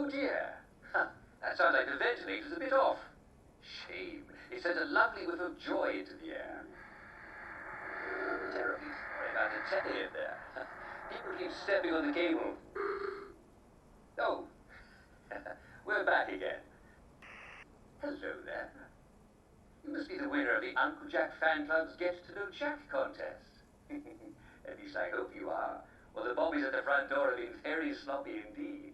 Oh dear. Huh. That sounds like the ventilator's a bit off. Shame. It sent a lovely whiff of joy into the air. Terribly sorry about the telly in there. People keep stepping on the cable. Oh. We're back again. Hello there. You must be the winner of the Uncle Jack Fan Club's Get to Know Jack contest. At least I hope you are. Well, the bobbies at the front door have been very sloppy indeed.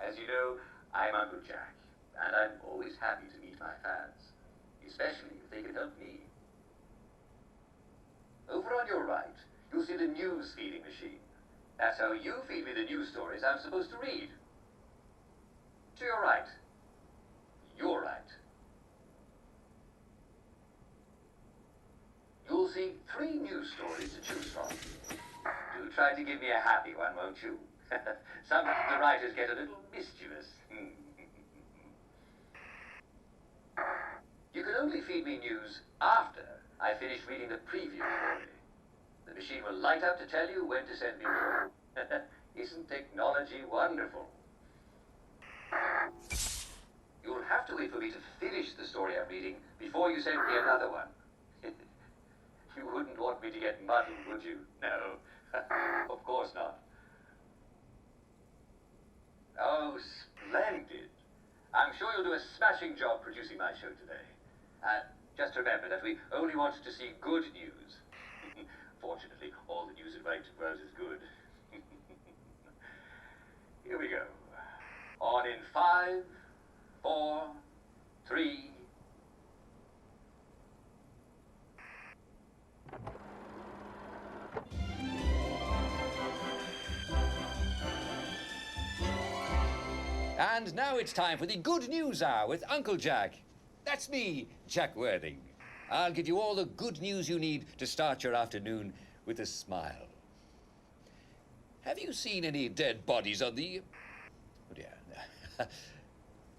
As you know, I'm Uncle Jack, and I'm always happy to meet my fans, especially if they can help me. Over on your right, you'll see the news feeding machine. That's how you feed me the news stories I'm supposed to read. To your right. Your right. You'll see 3 news stories to choose from. Do try to give me a happy one, won't you? Sometimes the writers get a little mischievous. You can only feed me news after I finish reading the preview story. The machine will light up to tell you when to send me more. Isn't technology wonderful? You'll have to wait for me to finish the story I'm reading before you send me another one. You wouldn't want me to get muddled, would you? No, of course not. Oh, splendid. I'm sure you'll do a smashing job producing my show today. Just remember that we only want to see good news. Fortunately, all the news in Wellington Wells is good. Here we go. On in 5, 4, 3... And now it's time for the Good News Hour with Uncle Jack. That's me, Jack Worthing. I'll give you all the good news you need to start your afternoon with a smile. Have you seen any dead bodies on the... Oh dear.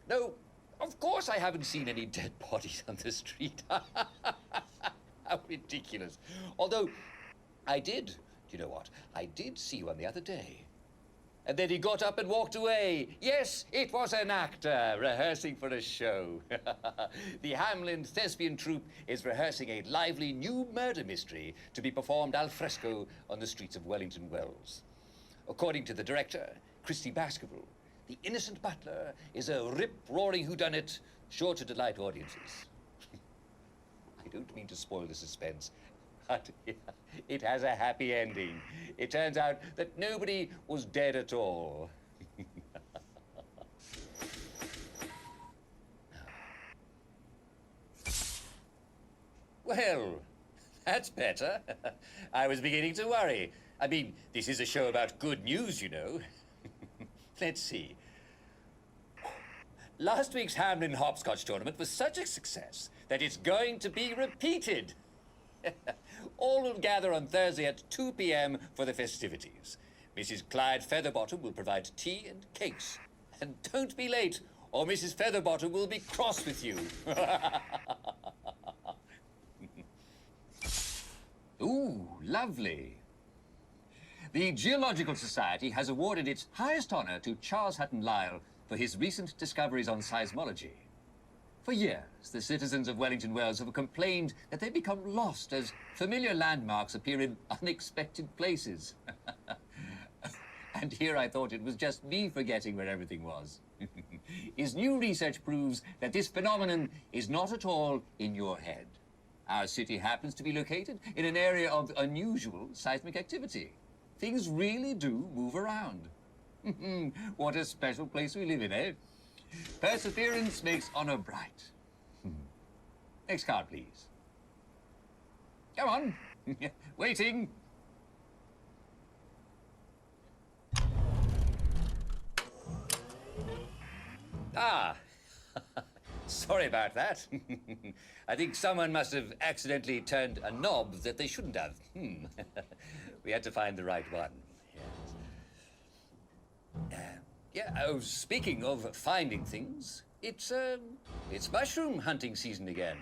No, of course I haven't seen any dead bodies on the street. How ridiculous. Although, I did, you know what? I did see one the other day. And then he got up and walked away. Yes, it was an actor rehearsing for a show. The Hamlin Thespian Troupe is rehearsing a lively new murder mystery to be performed al fresco on the streets of Wellington Wells. According to the director, Christy Baskerville, the innocent butler is a rip-roaring whodunit sure to delight audiences. I don't mean to spoil the suspense, but it has a happy ending. It turns out that nobody was dead at all. Well, that's better. I was beginning to worry. I mean, this is a show about good news, you know. Let's see. Last week's Hamlin Hopscotch tournament was such a success that it's going to be repeated. All will gather on Thursday at 2 p.m. for the festivities. Mrs. Clyde Featherbottom will provide tea and cakes. And don't be late, or Mrs. Featherbottom will be cross with you. Ooh, lovely. The Geological Society has awarded its highest honor to Charles Hutton Lyell for his recent discoveries on seismology. For years, the citizens of Wellington Wells have complained that they become lost as familiar landmarks appear in unexpected places. And here I thought it was just me forgetting where everything was. His new research proves that this phenomenon is not at all in your head. Our city happens to be located in an area of unusual seismic activity. Things really do move around. What a special place we live in, eh? Perseverance makes honor bright. Next card, please. Come on. Waiting. Ah. Sorry about that. I think someone must have accidentally turned a knob that they shouldn't have. We had to find the right one. Yes. Speaking of finding things, it's mushroom hunting season again.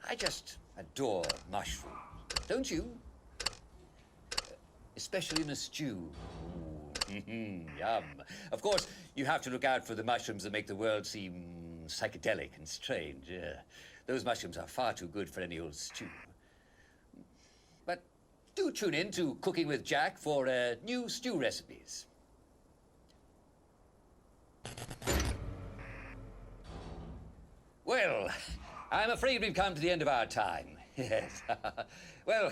I just adore mushrooms. Don't you? Especially in a stew. Ooh. Yum. Of course, you have to look out for the mushrooms that make the world seem psychedelic and strange. Those mushrooms are far too good for any old stew. But do tune in to Cooking with Jack for new stew recipes. Well, I'm afraid we've come to the end of our time. Yes. Well,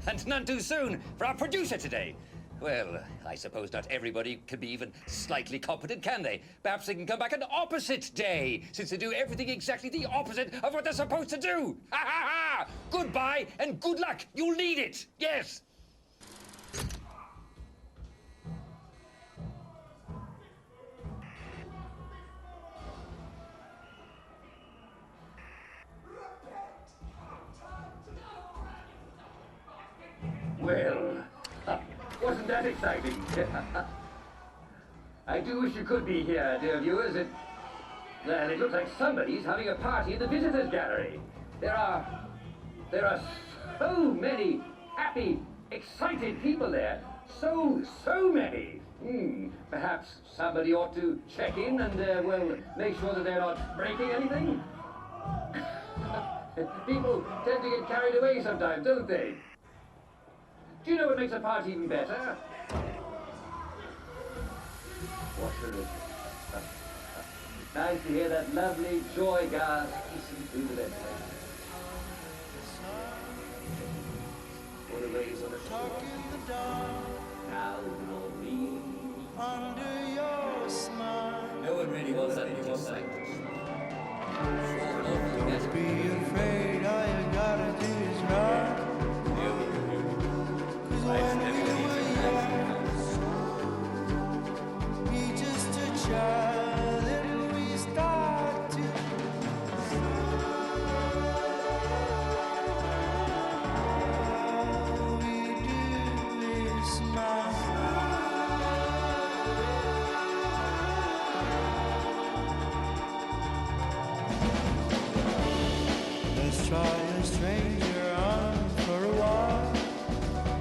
and none too soon for our producer today. Well, I suppose not everybody can be even slightly competent, can they? Perhaps they can come back an opposite day, since they do everything exactly the opposite of what they're supposed to do. Ha ha ha! Goodbye and good luck. You'll need it. Yes. Well, wasn't that exciting? I do wish you could be here, dear viewers. Well, it looks like somebody's having a party in the visitors' gallery. There are so many happy, excited people there. So many. Perhaps somebody ought to check in and, well, make sure that they're not breaking anything. People tend to get carried away sometimes, don't they? Do you know what makes a party even better? Washer. Nice to hear that lovely joy gas hissing through the ventilator. Or the waves on the shore. Now we'll be under your smile. No one really wants that in your sight. Don't be afraid, all you gotta do is run. When we were young, we just a child.